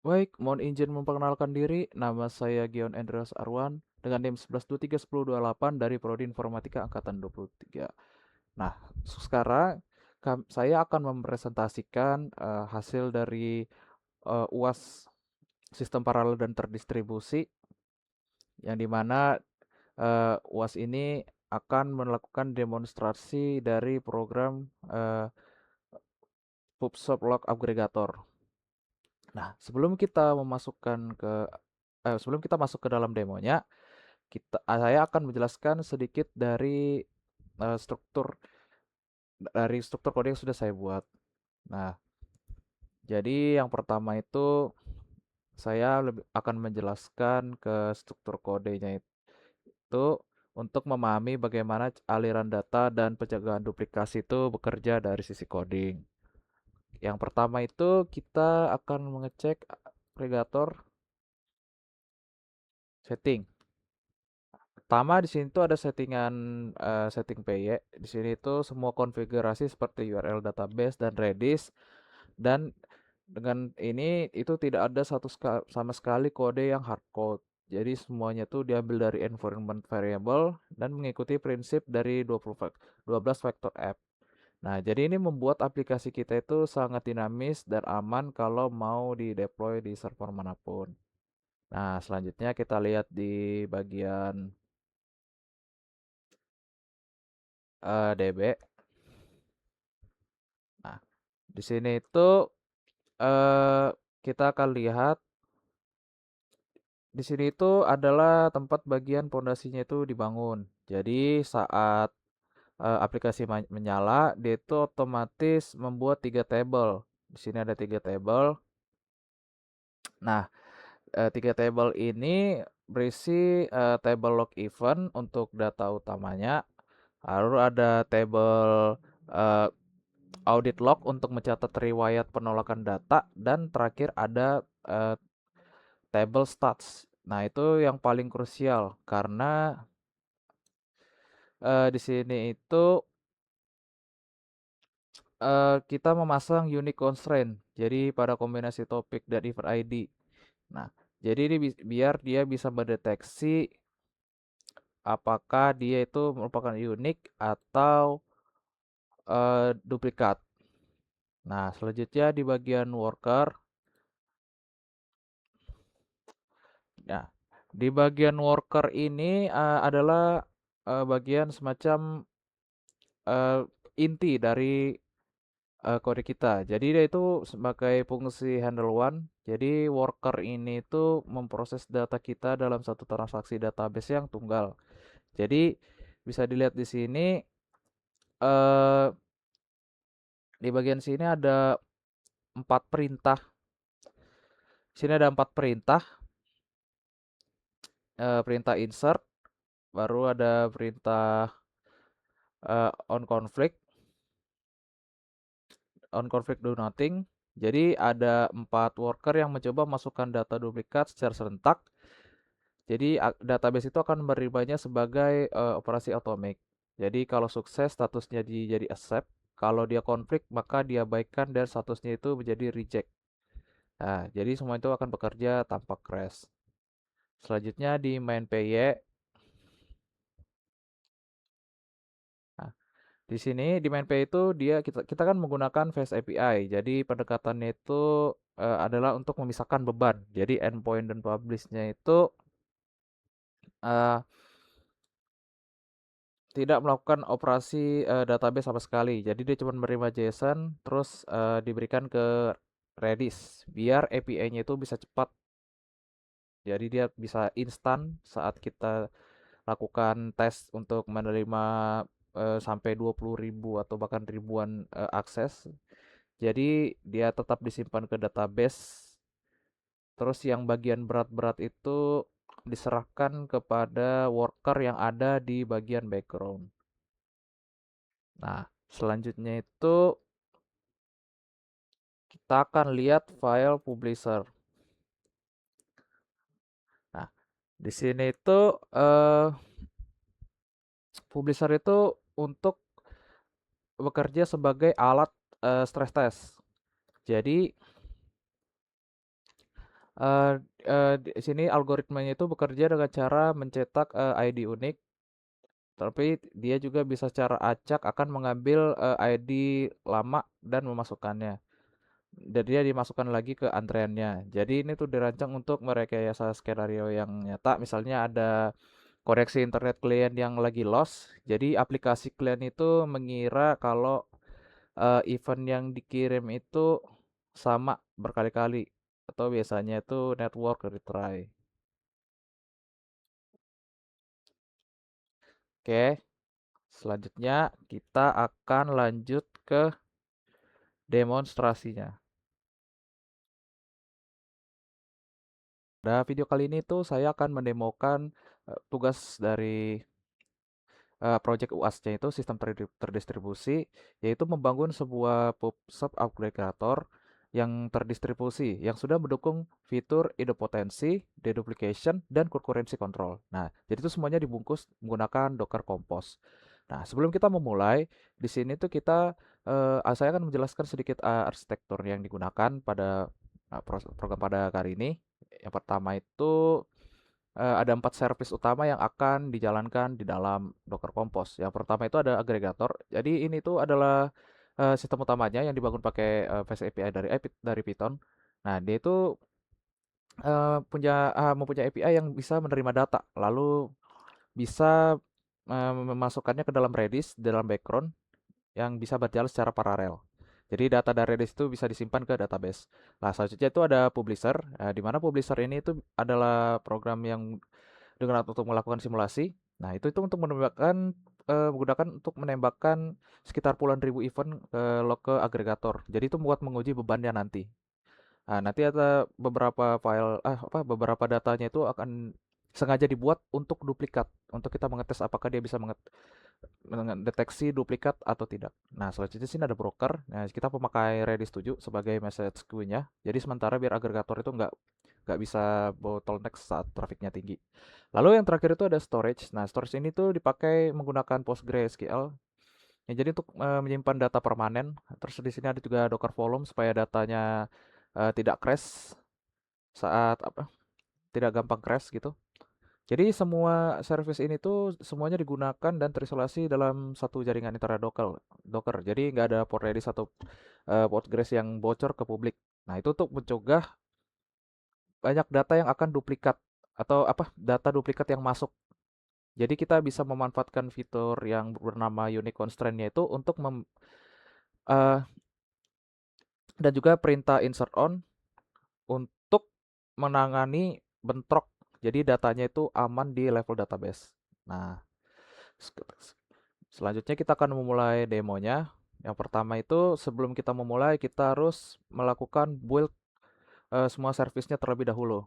Baik, mohon izin memperkenalkan diri. Nama saya Gion Andreas Arwan dengan NIM 11231028 dari Prodi Informatika Angkatan 23. Nah, sekarang saya akan mempresentasikan hasil dari UAS Sistem Paralel dan Terdistribusi yang dimana UAS ini akan melakukan demonstrasi dari program PubSub Log Aggregator. Nah, sebelum kita masuk ke dalam demonya, saya akan menjelaskan sedikit eh, struktur struktur kode yang sudah saya buat. Nah, jadi yang pertama itu saya akan menjelaskan ke struktur kodenya itu untuk memahami bagaimana aliran data dan pencegahan duplikasi itu bekerja dari sisi coding. Yang pertama itu kita akan mengecek agregator setting. Pertama di sini tuh ada setting PY. Di sini tuh semua konfigurasi seperti URL database dan Redis, dan dengan ini itu tidak ada sama sekali kode yang hardcode. Jadi semuanya tuh diambil dari environment variable dan mengikuti prinsip dari 12 vector app. Nah, jadi ini membuat aplikasi kita itu sangat dinamis dan aman kalau mau di-deploy di server manapun. Nah, selanjutnya kita lihat di bagian DB. Nah, di sini itu eh, kita akan lihat di sini itu adalah tempat bagian pondasinya itu dibangun. Jadi saat aplikasi menyala, dia itu otomatis membuat tiga table. Di sini ada tiga table. Nah, tiga table ini berisi table log event untuk data utamanya. Lalu ada table eh, audit log untuk mencatat riwayat penolakan data, dan terakhir ada table stats. Nah, itu yang paling krusial karena di sini itu kita memasang unique constraint. Jadi pada kombinasi topik dan event ID. Nah, jadi ini biar dia bisa mendeteksi apakah dia itu merupakan unik atau duplikat. Nah, selanjutnya di bagian worker. Nah, di bagian worker ini adalah bagian semacam eh, inti dari kode kita. Jadi dia itu sebagai fungsi handle one. Jadi worker ini itu memproses data kita dalam satu transaksi database yang tunggal. Jadi bisa dilihat di sini eh, di bagian sini ada empat perintah. Sini ada empat perintah. Perintah insert, baru ada perintah on conflict do nothing. Jadi ada empat worker yang mencoba masukkan data duplikat secara serentak. Jadi database itu akan menerimanya sebagai operasi otomik. Jadi kalau sukses statusnya jadi accept, kalau dia konflik maka diabaikan dan statusnya itu menjadi reject. Nah, jadi semua itu akan bekerja tanpa crash. Selanjutnya di main PY. Nah, di sini di main PY itu kita kita kan menggunakan Fast API. Jadi pendekatannya itu adalah untuk memisahkan beban. Jadi endpoint dan publish-nya itu eh, tidak melakukan operasi database sama sekali. Jadi dia cuma menerima JSON terus diberikan ke Redis biar API-nya itu bisa cepat. Jadi dia bisa instan saat kita lakukan tes untuk menerima sampai 20.000 atau bahkan ribuan akses. Jadi dia tetap disimpan ke database. Terus yang bagian berat-berat itu diserahkan kepada worker yang ada di bagian background. Nah, selanjutnya itu kita akan lihat file publisher. Nah, di sini itu eh, publisher itu untuk bekerja sebagai alat stress test. Jadi Eee di sini algoritmanya itu bekerja dengan cara mencetak, ID unik, tapi dia juga bisa secara acak akan mengambil, ID lama dan memasukkannya. Dan dia dimasukkan lagi ke antreannya. Jadi ini tuh dirancang untuk merekayasa skenario yang nyata. Misalnya ada koneksi internet klien yang lagi lost, jadi aplikasi klien itu mengira kalau event yang dikirim itu sama berkali-kali atau biasanya itu network retry. Oke, selanjutnya kita akan lanjut ke demonstrasinya. Pada video kali ini tuh saya akan mendemokan tugas dari project UAS-nya itu sistem terdistribusi, yaitu membangun sebuah PubSub aggregator yang terdistribusi, yang sudah mendukung fitur idempotensi, deduplication, dan concurrency control. Nah, jadi itu semuanya dibungkus menggunakan Docker Compose. Nah, sebelum kita memulai, di sini tuh saya akan menjelaskan sedikit arsitektur yang digunakan pada program pada kali ini. Yang pertama itu ada 4 service utama yang akan dijalankan di dalam Docker Compose. Yang pertama itu ada agregator. Jadi ini tuh adalah sistem utamanya yang dibangun pakai Fast API dari Python. Nah, dia itu mempunyai API yang bisa menerima data, lalu bisa memasukkannya ke dalam Redis, dalam background yang bisa berjalan secara paralel. Jadi data dari Redis itu bisa disimpan ke database. Nah, selanjutnya itu ada publisher, di mana publisher ini itu adalah program yang dengan untuk melakukan simulasi. Nah, itu untuk menggunakan untuk menembakkan sekitar puluhan ribu event ke agregator. Jadi itu buat menguji bebannya nanti. Nah, nanti ada beberapa datanya itu akan sengaja dibuat untuk duplikat, untuk kita mengetes apakah dia bisa mendeteksi duplikat atau tidak. Nah, selanjutnya sini ada broker. Nah, kita pemakai Redis 7 sebagai message queue-nya. Jadi sementara biar agregator itu nggak bisa bottleneck saat trafiknya tinggi. Lalu yang terakhir itu ada storage. Nah, storage ini tuh dipakai menggunakan PostgreSQL. Ya, jadi untuk menyimpan data permanen. Terus di sini ada juga Docker Volume supaya datanya tidak crash saat apa? Tidak gampang crash gitu. Jadi semua service ini tuh semuanya digunakan dan terisolasi dalam satu jaringan internet Docker. Jadi nggak ada port Redis atau Postgres yang bocor ke publik. Nah, itu untuk mencegah banyak data yang akan duplikat atau data duplikat yang masuk. Jadi kita bisa memanfaatkan fitur yang bernama unique constraint-nya itu untuk eh, dan juga perintah insert on untuk menangani bentrok. Jadi datanya itu aman di level database. Nah, selanjutnya kita akan memulai demonya. Yang pertama itu sebelum kita memulai kita harus melakukan build semua servisnya terlebih dahulu.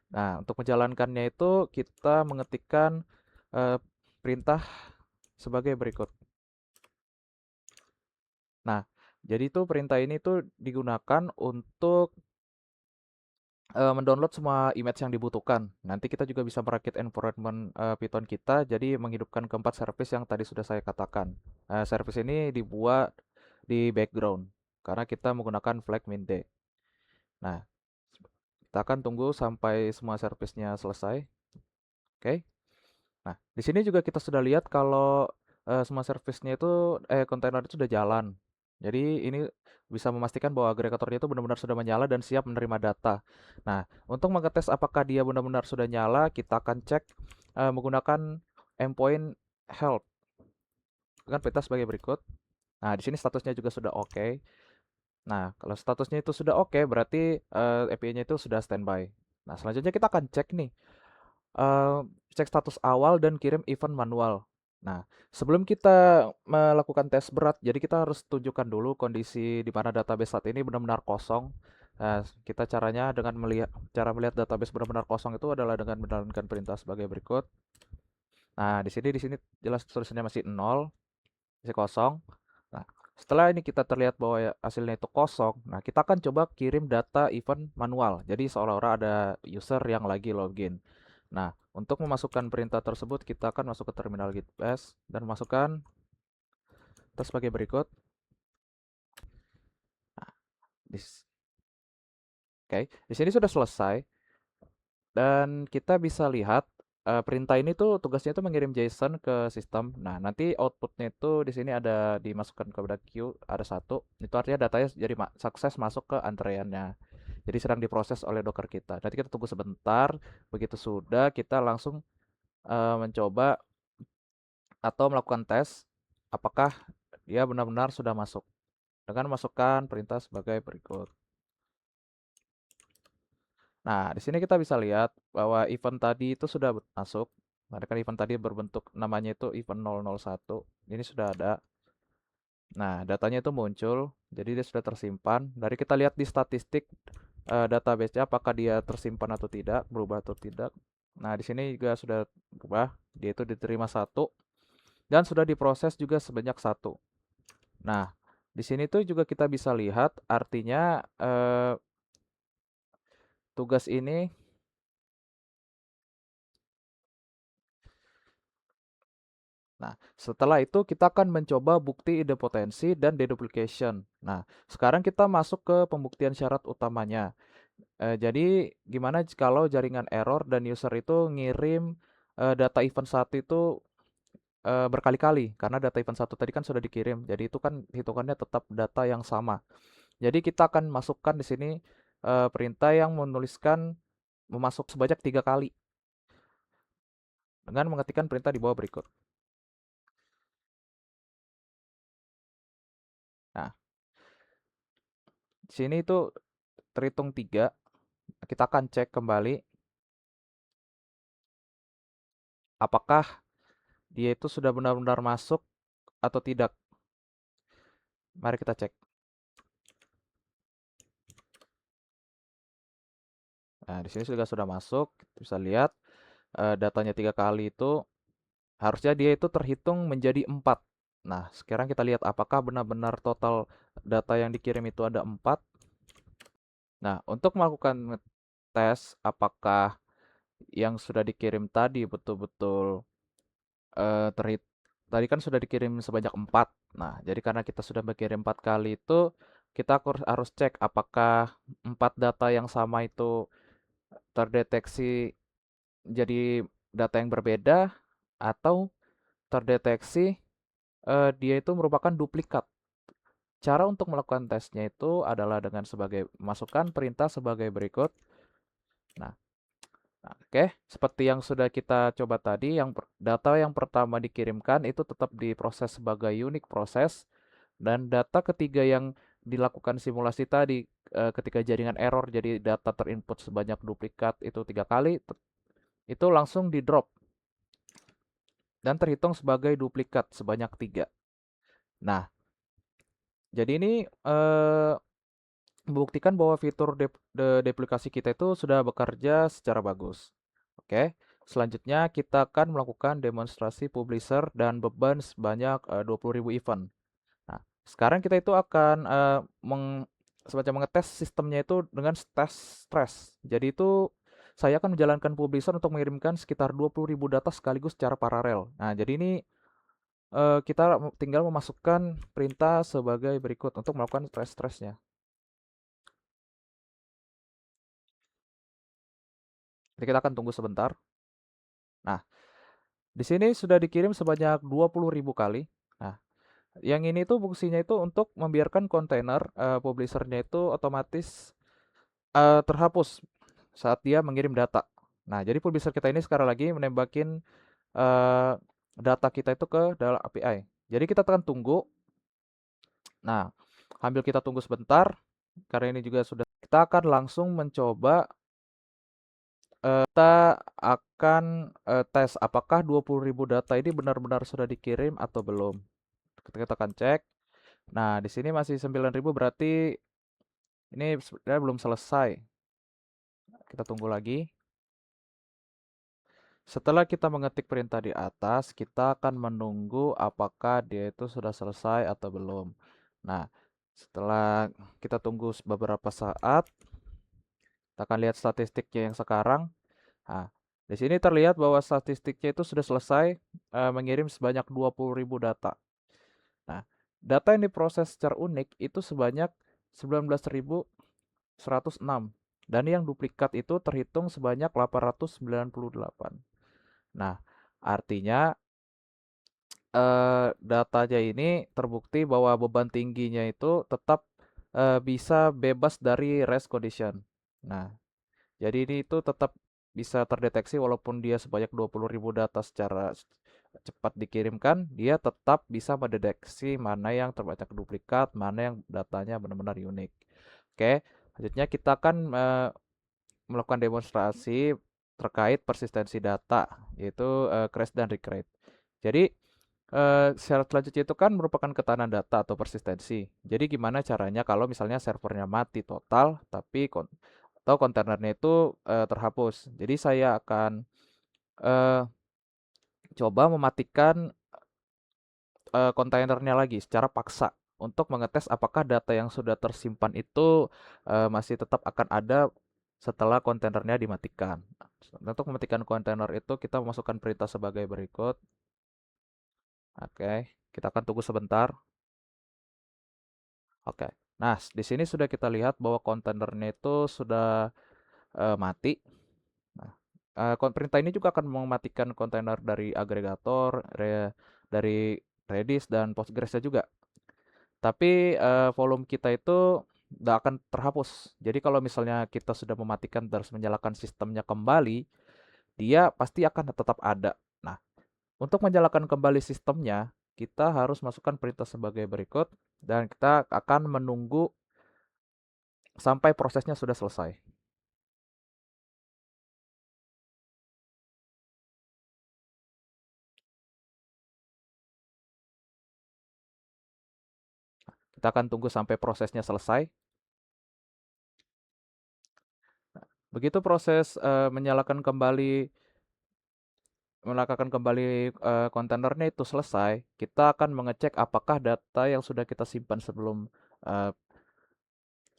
Nah, untuk menjalankannya itu kita mengetikkan eh, perintah sebagai berikut. Nah, jadi itu perintah ini tuh digunakan untuk mendownload semua image yang dibutuhkan. Nanti kita juga bisa merakit environment Python kita, jadi menghidupkan keempat service yang tadi sudah saya katakan. Service ini dibuat di background karena kita menggunakan flag min d. Nah, kita akan tunggu sampai semua service-nya selesai. Oke. Nah, di sini juga kita sudah lihat kalau semua service-nya itu kontainer itu sudah jalan. Jadi ini bisa memastikan bahwa agregatornya itu benar-benar sudah menyala dan siap menerima data. Nah, untuk mengetes apakah dia benar-benar sudah nyala, kita akan cek menggunakan endpoint help dengan perintah sebagai berikut. Nah, di sini statusnya juga sudah oke. Nah, kalau statusnya itu sudah oke, berarti API-nya itu sudah standby. Nah, selanjutnya kita akan cek nih Eee, cek status awal dan kirim event manual. Nah, sebelum kita melakukan tes berat, jadi kita harus tunjukkan dulu kondisi di mana database saat ini benar-benar kosong. Nah, cara melihat database benar-benar kosong itu adalah dengan menjalankan perintah sebagai berikut. Nah, di sini jelas tulisannya masih nol, masih kosong. Nah, setelah ini kita terlihat bahwa hasilnya itu kosong, nah kita akan coba kirim data event manual. Jadi seolah-olah ada user yang lagi login. Nah, untuk memasukkan perintah tersebut, kita akan masuk ke terminal git bash dan masukkan tes sebagai berikut. Nah, Oke, di sini sudah selesai dan kita bisa lihat perintah ini tuh tugasnya itu mengirim JSON ke sistem. Nah, nanti outputnya itu di sini ada dimasukkan kepada queue, ada satu. Itu artinya datanya jadi sukses masuk ke antreannya. Jadi sedang diproses oleh Docker kita. Nanti kita tunggu sebentar. Begitu sudah, kita langsung mencoba atau melakukan tes apakah dia benar-benar sudah masuk dengan masukkan perintah sebagai berikut. Nah, di sini kita bisa lihat bahwa event tadi itu sudah masuk. Nah, kan event tadi berbentuk namanya itu event 001. Ini sudah ada. Nah, datanya itu muncul. Jadi dia sudah tersimpan. Dari kita lihat di statistik database-nya apakah dia tersimpan atau tidak, berubah atau tidak. Nah, di sini juga sudah berubah. Dia itu diterima satu dan sudah diproses juga sebanyak satu. Nah, di sini tuh juga kita bisa lihat artinya tugas ini. Nah, setelah itu kita akan mencoba bukti idempotensi dan deduplication. Nah, sekarang kita masuk ke pembuktian syarat utamanya. Jadi gimana kalau jaringan error dan user itu ngirim data event satu itu berkali-kali karena data event satu tadi kan sudah dikirim. Jadi itu kan hitungannya tetap data yang sama. Jadi kita akan masukkan di sini perintah yang menuliskan memasuk sebanyak 3 kali dengan mengetikkan perintah di bawah berikut. Nah, di sini itu terhitung 3. Kita akan cek kembali apakah dia itu sudah benar-benar masuk atau tidak. Mari kita cek. Nah, di sini juga sudah masuk. Kita bisa lihat datanya 3 kali itu harusnya dia itu terhitung menjadi 4. Nah, sekarang kita lihat apakah benar-benar total data yang dikirim itu ada 4. Nah, untuk melakukan tes apakah yang sudah dikirim tadi betul-betul terhit tadi kan sudah dikirim sebanyak 4. Nah, jadi karena kita sudah berkirim 4 kali itu, kita harus cek apakah 4 data yang sama itu terdeteksi jadi data yang berbeda atau terdeteksi dia itu merupakan duplikat. Cara untuk melakukan tesnya itu adalah dengan sebagai masukkan perintah sebagai berikut. Nah, oke, seperti yang sudah kita coba tadi, data yang pertama dikirimkan itu tetap diproses sebagai unique proses dan data ketiga yang dilakukan simulasi tadi ketika jaringan error jadi data terinput sebanyak duplikat itu 3 kali itu langsung di drop dan terhitung sebagai duplikat sebanyak 3. Nah, jadi ini membuktikan bahwa fitur deplikasi kita itu sudah bekerja secara bagus. Oke, selanjutnya kita akan melakukan demonstrasi publisher dan beban sebanyak 20.000 event. Nah, sekarang kita itu akan semacam mengetes sistemnya itu dengan tes stress. Jadi itu saya akan menjalankan publisher untuk mengirimkan sekitar 20.000 data sekaligus secara paralel. Nah, jadi ini kita tinggal memasukkan perintah sebagai berikut untuk melakukan stress-stressnya. Jadi kita akan tunggu sebentar. Nah, di sini sudah dikirim sebanyak 20.000 kali. Nah, yang ini tuh fungsinya itu untuk membiarkan kontainer publishernya itu otomatis terhapus saat dia mengirim data. Nah, jadi publisher kita ini sekarang lagi menembakin eh, data kita itu ke dalam API. Jadi kita tekan tunggu. Nah, sambil kita tunggu sebentar, karena ini juga sudah, kita akan langsung mencoba, kita akan tes apakah 20.000 data ini benar-benar sudah dikirim atau belum. Kita akan cek. Nah, di sini masih 9.000 berarti ini sebenarnya belum selesai. Kita tunggu lagi. Setelah kita mengetik perintah di atas, kita akan menunggu apakah dia itu sudah selesai atau belum. Nah, setelah kita tunggu beberapa saat, kita akan lihat statistiknya yang sekarang. Nah, di sini terlihat bahwa statistiknya itu sudah selesai mengirim sebanyak 20.000 data. Nah, data yang diproses secara unik itu sebanyak 19.106. dan yang duplikat itu terhitung sebanyak 898. Nah, artinya datanya ini terbukti bahwa beban tingginya itu tetap bisa bebas dari race condition. Nah, jadi ini itu tetap bisa terdeteksi walaupun dia sebanyak 20.000 data secara cepat dikirimkan, dia tetap bisa mendeteksi mana yang terbanyak duplikat, mana yang datanya benar-benar unik. Oke, selanjutnya kita akan melakukan demonstrasi terkait persistensi data, yaitu crash dan recreate. Jadi syarat selanjutnya itu kan merupakan ketahanan data atau persistensi. Jadi gimana caranya kalau misalnya servernya mati total, tapi atau kontainernya itu terhapus. Jadi saya akan eh, coba mematikan kontainernya lagi secara paksa untuk mengetes apakah data yang sudah tersimpan itu masih tetap akan ada setelah kontainernya dimatikan. Untuk mematikan kontainer itu kita memasukkan perintah sebagai berikut. Oke, kita akan tunggu sebentar. Oke. Nah, di sini sudah kita lihat bahwa kontainernya itu sudah mati. Nah, perintah ini juga akan mematikan kontainer dari agregator, dari Redis dan Postgres juga. Tapi volume kita itu tidak akan terhapus. Jadi kalau misalnya kita sudah mematikan terus menyalakan sistemnya kembali, dia pasti akan tetap ada. Nah, untuk menyalakan kembali sistemnya, kita harus masukkan perintah sebagai berikut dan kita akan menunggu sampai prosesnya sudah selesai. Kita akan tunggu sampai prosesnya selesai. Begitu proses menyalakan kembali kontainernya itu selesai, kita akan mengecek apakah data yang sudah kita simpan sebelum eh,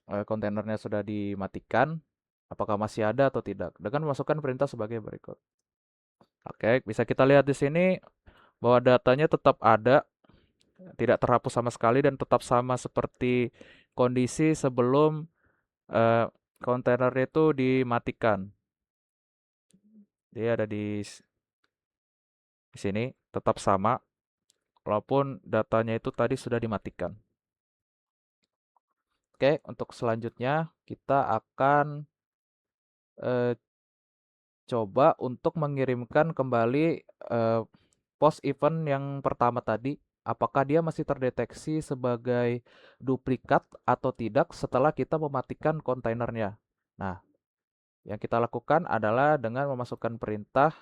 kontainernya sudah dimatikan, apakah masih ada atau tidak, dengan memasukkan perintah sebagai berikut. Oke, bisa kita lihat di sini bahwa datanya tetap ada, tidak terhapus sama sekali dan tetap sama seperti kondisi sebelum eh, kontainer itu dimatikan. Dia ada di sini tetap sama walaupun datanya itu tadi sudah dimatikan. Oke, untuk selanjutnya kita akan eh, coba untuk mengirimkan kembali post event yang pertama tadi. Apakah dia masih terdeteksi sebagai duplikat atau tidak setelah kita mematikan kontainernya? Nah, yang kita lakukan adalah dengan memasukkan perintah.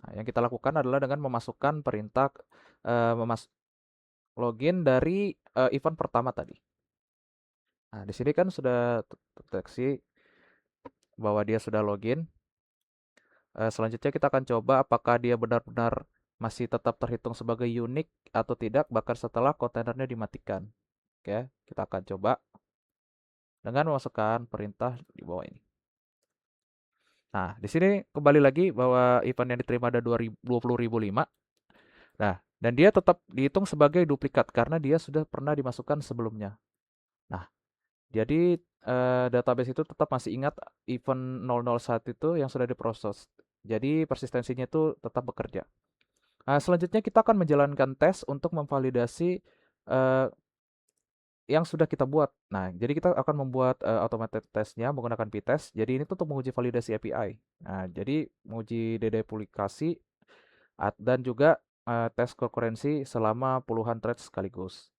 Nah, yang kita lakukan adalah dengan memasukkan perintah eh, memas login dari event pertama tadi. Nah, di sini kan sudah terdeteksi bahwa dia sudah login. Selanjutnya kita akan coba apakah dia benar-benar masih tetap terhitung sebagai unik atau tidak bahkan setelah kontainernya dimatikan. Oke, kita akan coba dengan memasukkan perintah di bawah ini. Nah, di sini kembali lagi bahwa event yang diterima ada 20.005. Nah, dan dia tetap dihitung sebagai duplikat karena dia sudah pernah dimasukkan sebelumnya. Nah, jadi database itu tetap masih ingat event 001 itu yang sudah diproses. Jadi persistensinya itu tetap bekerja. Nah, selanjutnya kita akan menjalankan tes untuk memvalidasi eh, yang sudah kita buat. Nah, jadi kita akan membuat automated testnya menggunakan P-test. Jadi ini tuh untuk menguji validasi API. Nah, jadi menguji deduplikasi dan juga tes konkurensi selama puluhan thread sekaligus.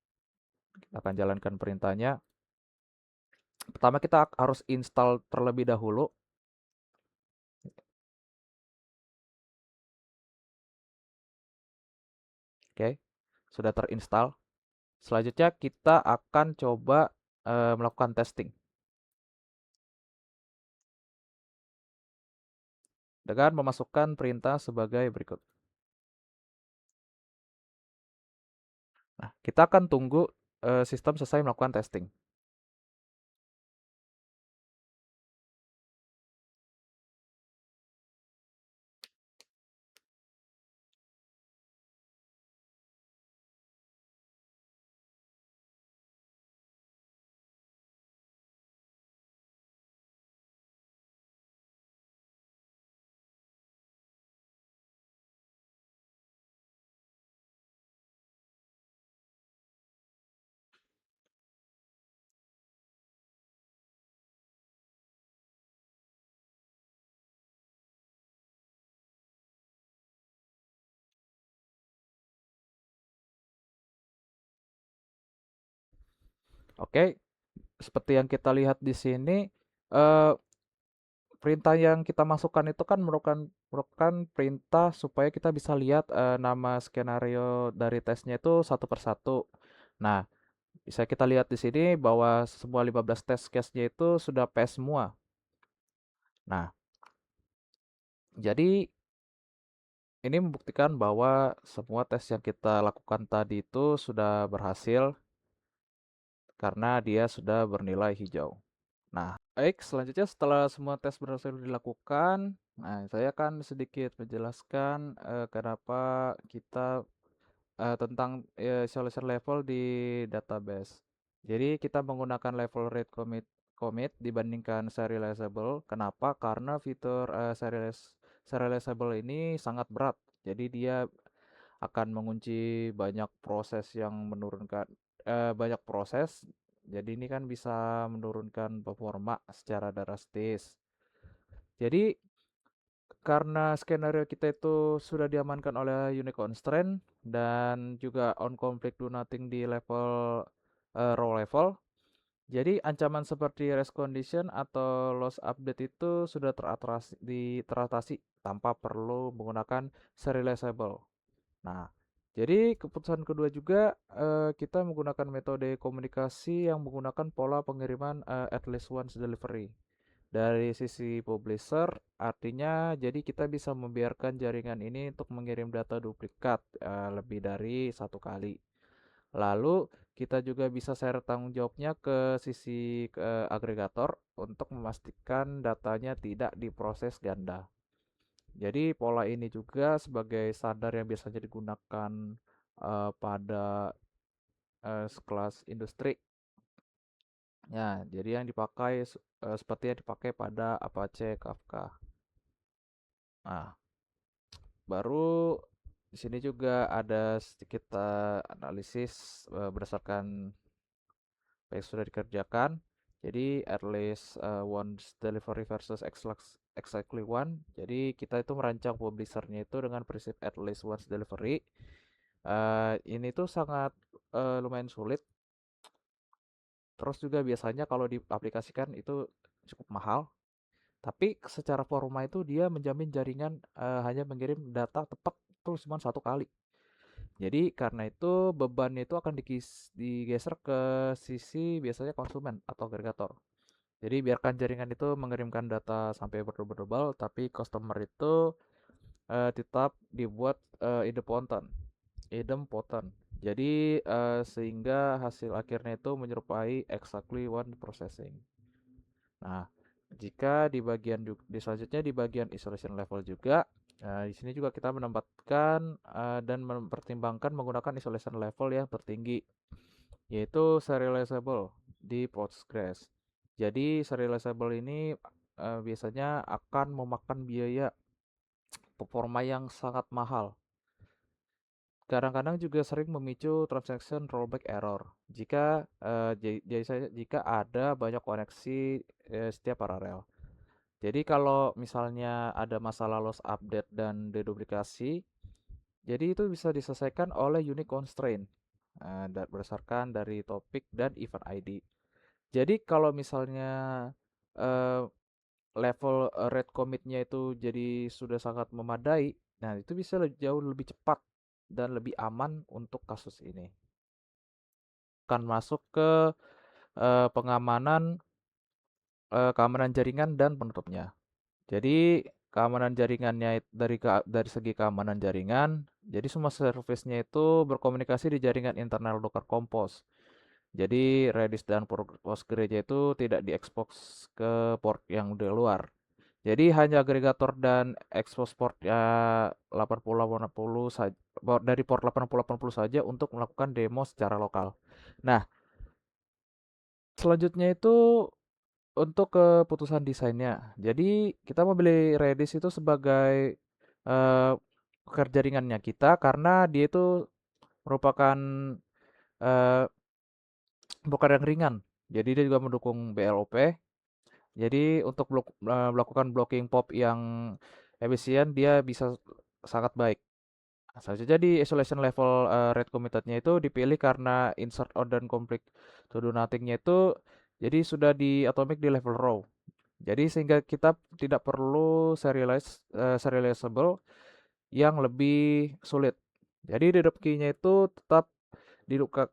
Kita akan jalankan perintahnya. Pertama kita harus install terlebih dahulu. Oke, sudah terinstall. Selanjutnya kita akan coba melakukan testing dengan memasukkan perintah sebagai berikut. Nah, kita akan tunggu sistem selesai melakukan testing. Oke, seperti yang kita lihat di sini, eh, perintah yang kita masukkan itu kan merupakan perintah supaya kita bisa lihat nama skenario dari tesnya itu satu persatu. Nah, bisa kita lihat di sini bahwa semua 15 test case-nya itu sudah pass semua. Nah, jadi ini membuktikan bahwa semua tes yang kita lakukan tadi itu sudah berhasil karena dia sudah bernilai hijau. Nah, baik, selanjutnya setelah semua tes berhasil dilakukan, nah saya akan sedikit menjelaskan kenapa kita tentang isolation level di database. Jadi kita menggunakan level rate commit dibandingkan serializable. Kenapa? Karena fitur serializable ini sangat berat. Jadi dia akan mengunci banyak proses yang menurunkan banyak proses. Jadi ini kan bisa menurunkan performa secara drastis. Jadi karena skenario kita itu sudah diamankan oleh unique constraint dan juga on conflict do nothing di level raw level, jadi ancaman seperti race condition atau loss update itu sudah teratasi tanpa perlu menggunakan serializable. Nah, jadi keputusan kedua juga kita menggunakan metode komunikasi yang menggunakan pola pengiriman at least once delivery. Dari sisi publisher, artinya jadi kita bisa membiarkan jaringan ini untuk mengirim data duplikat lebih dari satu kali. Lalu kita juga bisa share tanggung jawabnya ke sisi agregator untuk memastikan datanya tidak diproses ganda. Jadi pola ini juga sebagai standar yang biasanya digunakan pada kelas industri. Ya, jadi yang dipakai seperti yang dipakai pada Apache Kafka. Nah, baru di sini juga ada sedikit analisis berdasarkan apa yang sudah dikerjakan. Jadi at least once delivery versus exactly one. Jadi kita itu merancang publishernya itu dengan prinsip at least once delivery. Ini tuh sangat lumayan sulit. Terus juga biasanya kalau diaplikasikan itu cukup mahal. Tapi secara forma itu dia menjamin jaringan hanya mengirim data tepat itu cuma satu kali. Jadi karena itu bebannya itu akan digeser ke sisi biasanya konsumen atau agregator. Jadi biarkan jaringan itu mengirimkan data sampai berdebar-debar, tapi customer itu tetap dibuat idempotent. Idempotent. Jadi sehingga hasil akhirnya itu menyerupai exactly one processing. Nah, jika di selanjutnya di bagian isolation level juga, di sini juga kita menempatkan dan mempertimbangkan menggunakan isolation level yang tertinggi, yaitu serializable di Postgres. Jadi serializable ini biasanya akan memakan biaya performa yang sangat mahal. Kadang-kadang juga sering memicu transaction rollback error jika ada banyak koneksi setiap paralel. Jadi kalau misalnya ada masalah loss update dan deduplikasi, jadi itu bisa diselesaikan oleh unique constraint berdasarkan dari topik dan event ID. Jadi kalau misalnya eh, level rate commitnya itu jadi sudah sangat memadai, nah itu bisa jauh lebih cepat dan lebih aman untuk kasus ini. Akan masuk ke pengamanan keamanan jaringan dan penutupnya. Jadi keamanan jaringannya dari segi keamanan jaringan, jadi semua service-nya itu berkomunikasi di jaringan internal Docker Compose. Jadi Redis dan Postgres itu tidak diekspos ke port yang di luar. Jadi hanya agregator dan expose port ya 8080 saja dari port 8080 saja untuk melakukan demo secara lokal. Nah, selanjutnya itu untuk keputusan desainnya. Jadi kita memilih Redis itu sebagai eh, pekerja ringannya kita karena dia itu merupakan eh, bukan yang ringan. Jadi dia juga mendukung BLOP. Jadi untuk melakukan blocking pop yang efisien dia bisa sangat baik. Saja di isolation level rate committed-nya itu dipilih karena insert out dan complete to do nothing-nya itu jadi sudah di atomic di level row. Jadi sehingga kita tidak perlu serializable yang lebih sulit. Jadi dedup key-nya itu tetap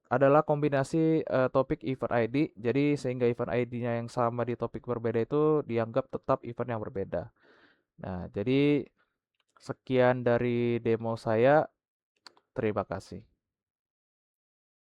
adalah kombinasi topik event ID. Jadi sehingga event ID-nya yang sama di topik berbeda itu dianggap tetap event yang berbeda. Nah, jadi sekian dari demo saya. Terima kasih.